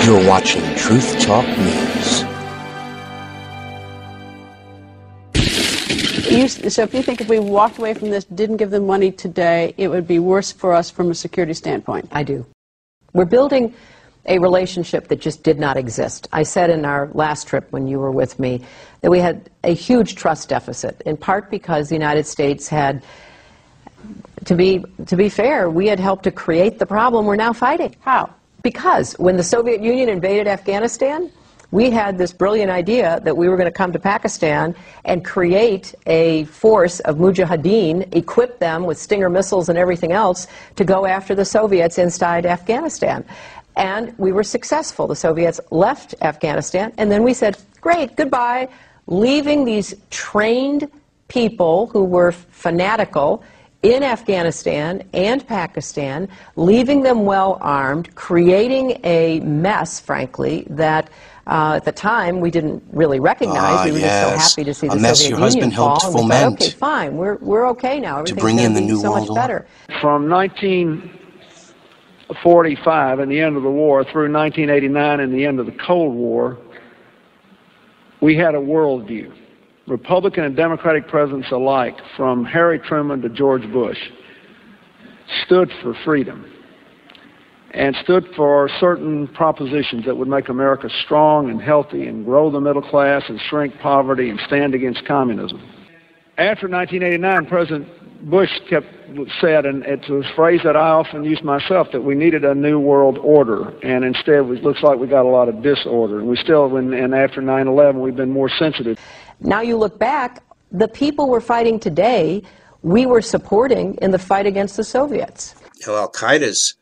You're watching Truth Talk News. So if you think if we walked away from this, didn't give them money today, it would be worse for us from a security standpoint? I do. We're building a relationship that just did not exist. I said in our last trip when you were with me that we had a huge trust deficit, in part because the United States had, to be fair, we had helped to create the problem we're now fighting. How? Because when the Soviet Union invaded Afghanistan, we had this brilliant idea that we were going to come to Pakistan and create a force of mujahideen, equip them with Stinger missiles and everything else to go after the Soviets inside Afghanistan. And we were successful. The Soviets left Afghanistan, and then we said, great, goodbye, leaving these trained people who were fanatical in Afghanistan and Pakistan, leaving them well armed, creating a mess, frankly, that at the time we didn't really recognize. We were just so happy to see the Soviet Union fall. And we thought, okay, fine, we're okay now. Everything's going to be so much better. From 1945 and the end of the war through 1989 and the end of the Cold War, we had a worldview. Republican and Democratic presidents alike, from Harry Truman to George Bush, stood for freedom and stood for certain propositions that would make America strong and healthy and grow the middle class and shrink poverty and stand against communism. After 1989, President Bush said, and it's a phrase that I often use myself, that we needed a new world order, and instead it looks like we got a lot of disorder. And we still, and after 9/11, we've been more sensitive. Now you look back, the people we're fighting today, we were supporting in the fight against the Soviets. Al-Qaeda's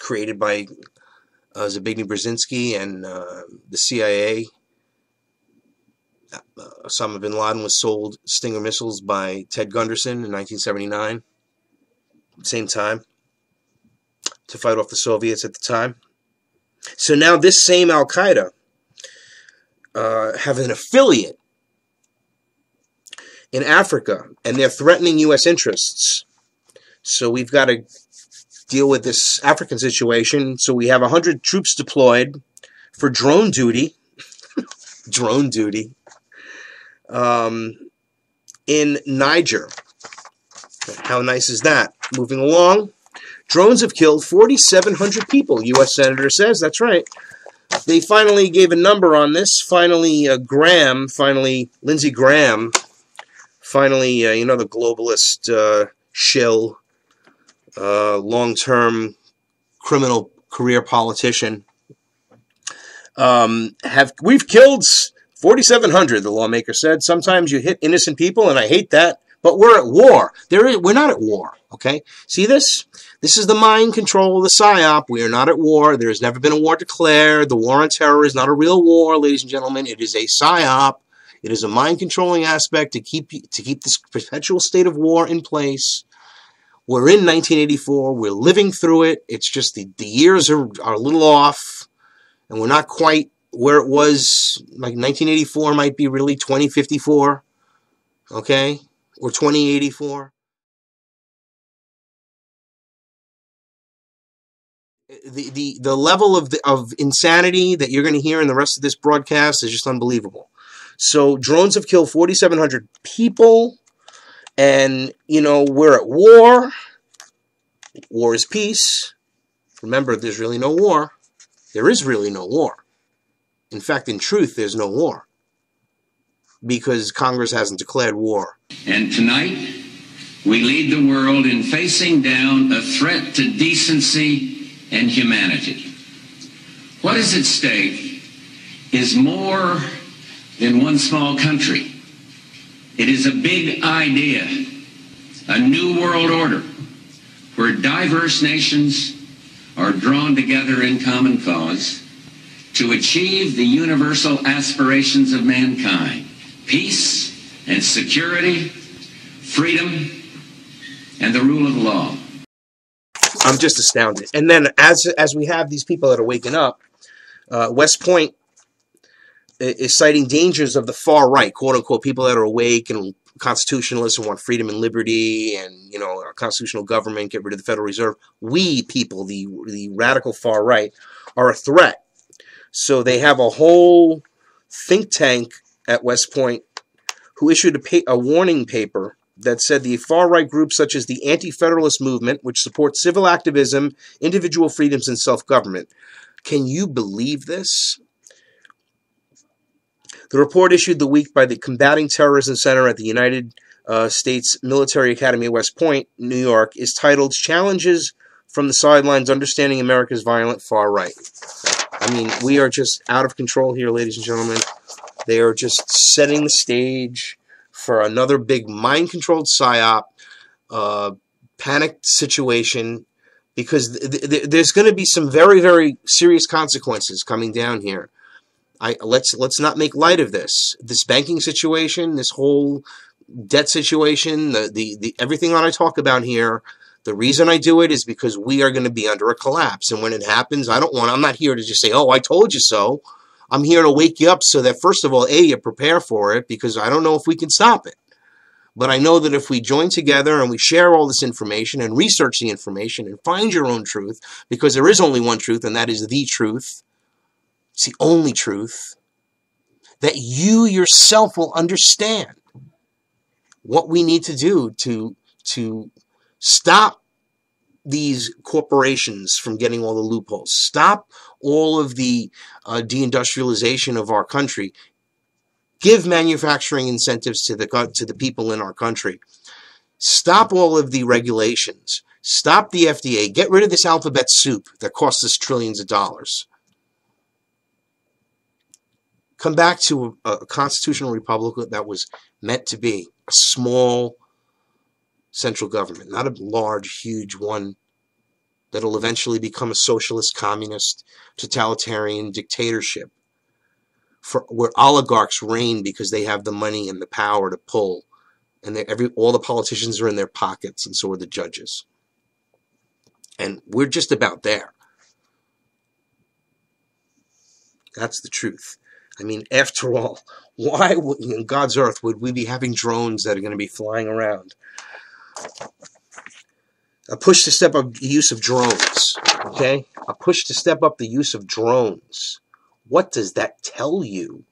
created by Zbigniew Brzezinski and the CIA. Osama bin Laden was sold Stinger missiles by Ted Gunderson in 1979, same time, to fight off the Soviets at the time. So now this same Al-Qaeda have an affiliate in Africa, and they're threatening U.S. interests. So we've got to deal with this African situation. So we have 100 troops deployed for drone duty. Drone duty. In Niger. How nice is that? Moving along. Drones have killed 4,700 people, U.S. Senator says. That's right. They finally gave a number on this. Finally, Lindsey Graham, you know, the globalist shill, long-term criminal career politician. We've killed 4,700, the lawmaker said. Sometimes you hit innocent people, and I hate that, but we're at war. We're not at war, okay? See this? This is the mind control of the Psyop. We are not at war. There has never been a war declared. The war on terror is not a real war, ladies and gentlemen. It is a Psyop. It is a mind-controlling aspect to keep this perpetual state of war in place. We're in 1984. We're living through it. It's just the years are a little off, and we're not quite where it was. Like 1984 might be really 2054, okay, or 2084. The level of insanity that you're going to hear in the rest of this broadcast is just unbelievable. So drones have killed 4,700 people, and you know we're at war. War is peace. Remember, there's really no war. There is really no war. In fact, in truth, there's no war because Congress hasn't declared war. And tonight, we lead the world in facing down a threat to decency and humanity. What is at stake is more than one small country. It is a big idea, a new world order where diverse nations are drawn together in common cause to achieve the universal aspirations of mankind: peace and security, freedom, and the rule of law. I'm just astounded. And then as we have these people that are waking up, West Point is citing dangers of the far right, quote unquote, people that are awake and constitutionalists and want freedom and liberty and, you know, a constitutional government, get rid of the Federal Reserve. We people, the radical far right, are a threat. So they have a whole think tank at West Point who issued a warning paper that said the far-right groups such as the Anti-Federalist Movement, which supports civil activism, individual freedoms, and self-government. Can you believe this? The report issued the week by the Combating Terrorism Center at the United States Military Academy at West Point, New York, is titled Challenges from the Sidelines, Understanding America's Violent Far Right. I mean, we are just out of control here, ladies and gentlemen. They are just setting the stage for another big mind-controlled psyop, panicked situation, because there's going to be some very, very serious consequences coming down here. Let's not make light of this. This banking situation, this whole debt situation, the everything that I talk about here. The reason I do it is because we are going to be under a collapse, and when it happens, I'm not here to just say, "Oh, I told you so." I'm here to wake you up so that, first of all, you prepare for it, because I don't know if we can stop it. But I know that if we join together and we share all this information and research the information and find your own truth, because there is only one truth, and that is the truth. It's the only truth, that you yourself will understand what we need to do to stop these corporations from getting all the loopholes. Stop all of the deindustrialization of our country. Give manufacturing incentives to the people in our country. Stop all of the regulations. Stop the FDA. Get rid of this alphabet soup that costs us trillions of dollars. Come back to a constitutional republic that was meant to be a small central government, not a large, huge one that'll eventually become a socialist, communist, totalitarian dictatorship, where oligarchs reign because they have the money and the power to pull, and all the politicians are in their pockets, and so are the judges. And we're just about there. That's the truth. I mean, after all, why in God's earth would we be having drones that are going to be flying around? A push to step up the use of drones, okay? A push to step up the use of drones. What does that tell you?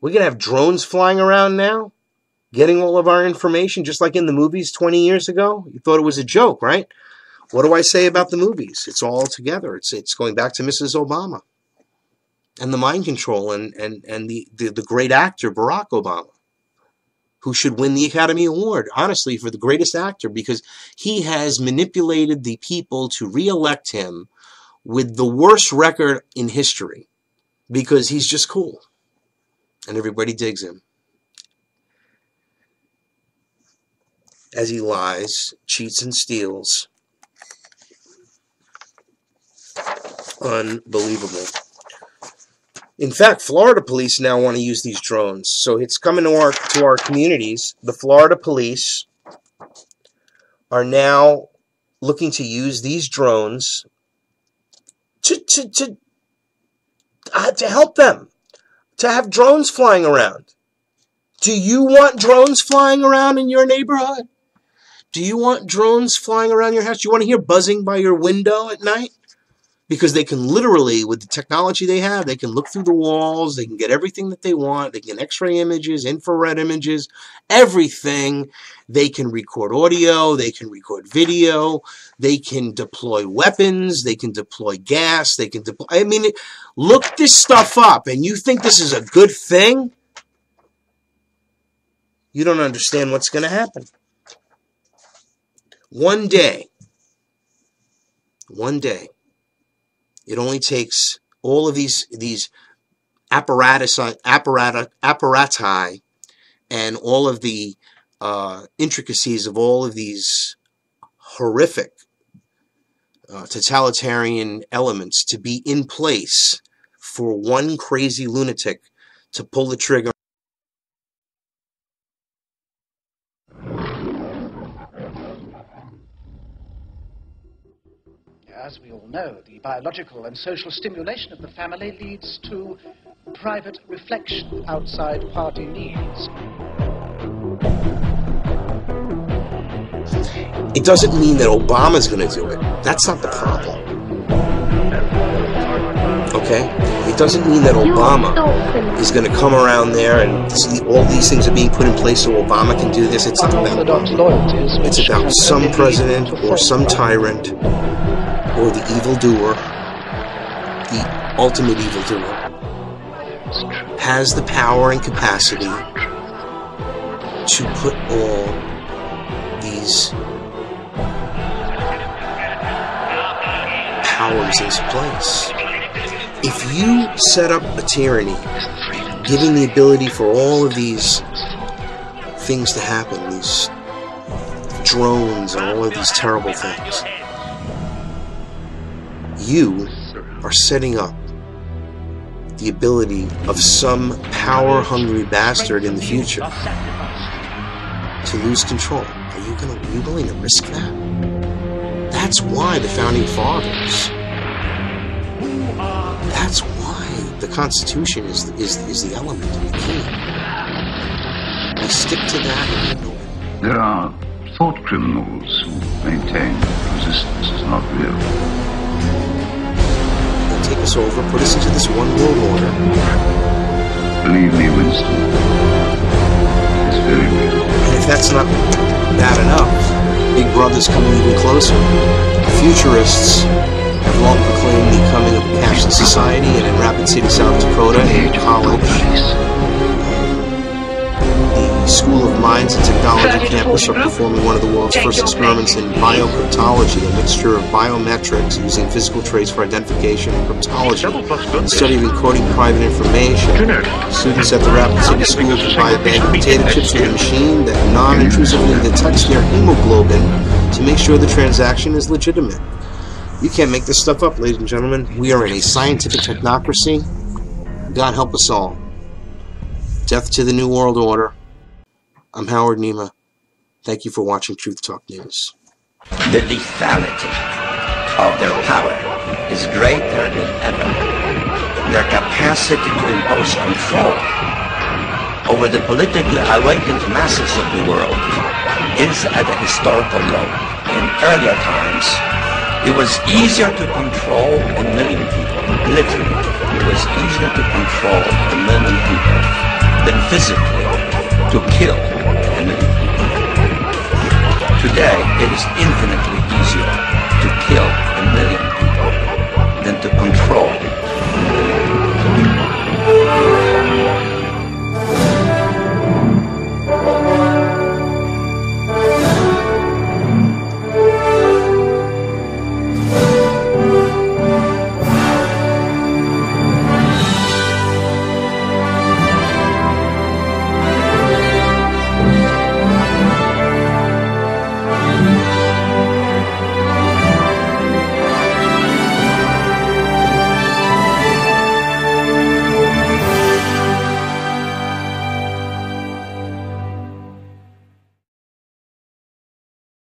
We're going to have drones flying around now, getting all of our information, just like in the movies 20 years ago? You thought it was a joke, right? What do I say about the movies? It's all together. It's going back to Mrs. Obama and the mind control and the great actor Barack Obama, who should win the Academy Award, honestly, for the greatest actor, because he has manipulated the people to re-elect him with the worst record in history, because he's just cool and everybody digs him. As he lies, cheats, and steals. Unbelievable. In fact, Florida police now want to use these drones. So it's coming to our communities. The Florida police are now looking to use these drones to help them, to have drones flying around. Do you want drones flying around in your neighborhood? Do you want drones flying around your house? Do you want to hear buzzing by your window at night? Because they can literally, with the technology they have, they can look through the walls, they can get everything that they want, they can get X-ray images, infrared images, everything. They can record audio, they can record video, they can deploy weapons, they can deploy gas, they can deploy... I mean, look this stuff up, and you think this is a good thing? You don't understand what's going to happen. One day, it only takes all of these apparati and all of the intricacies of all of these horrific totalitarian elements to be in place for one crazy lunatic to pull the trigger. As we all know, the biological and social stimulation of the family leads to private reflection outside party needs. It doesn't mean that Obama's going to do it. That's not the problem. Okay? It doesn't mean that Obama is going to come around there and all these things are being put in place so Obama can do this. It's not about Obama. It's about some president or some tyrant or the evildoer, the ultimate evildoer, has the power and capacity to put all these powers into place. If you set up a tyranny, giving the ability for all of these things to happen, these drones and all of these terrible things, you are setting up the ability of some power-hungry bastard in the future to lose control. Are you willing to risk that? That's why the Founding Fathers, that's why the Constitution is the element of the key. We stick to that and we know it. There are thought criminals who maintain that resistance is not real. They'll take us over, put us into this one world order. Believe me, Winston, it's very real. And if that's not bad enough, Big Brother's coming even closer. Futurists have long proclaimed the coming of a cashless society, and in Rapid City, South Dakota, a college, the School of Mines and Technology campus are performing one of the world's first experiments in biocryptology, a mixture of biometrics using physical trace for identification and cryptology, the study of encoding private information. Students at the Rapid City School can buy a bag of potato chips with a machine that non-intrusively detects their hemoglobin to make sure the transaction is legitimate. You can't make this stuff up, ladies and gentlemen. We are in a scientific technocracy. God help us all. Death to the New World Order. I'm Howard Nima. Thank you for watching Truth Talk News. The lethality of their power is greater than ever. Their capacity to impose control over the politically awakened masses of the world is at a historical low. In earlier times, it was easier to control a million people. Literally, it was easier to control a million people than physically to kill a million people. Today, it is infinitely easier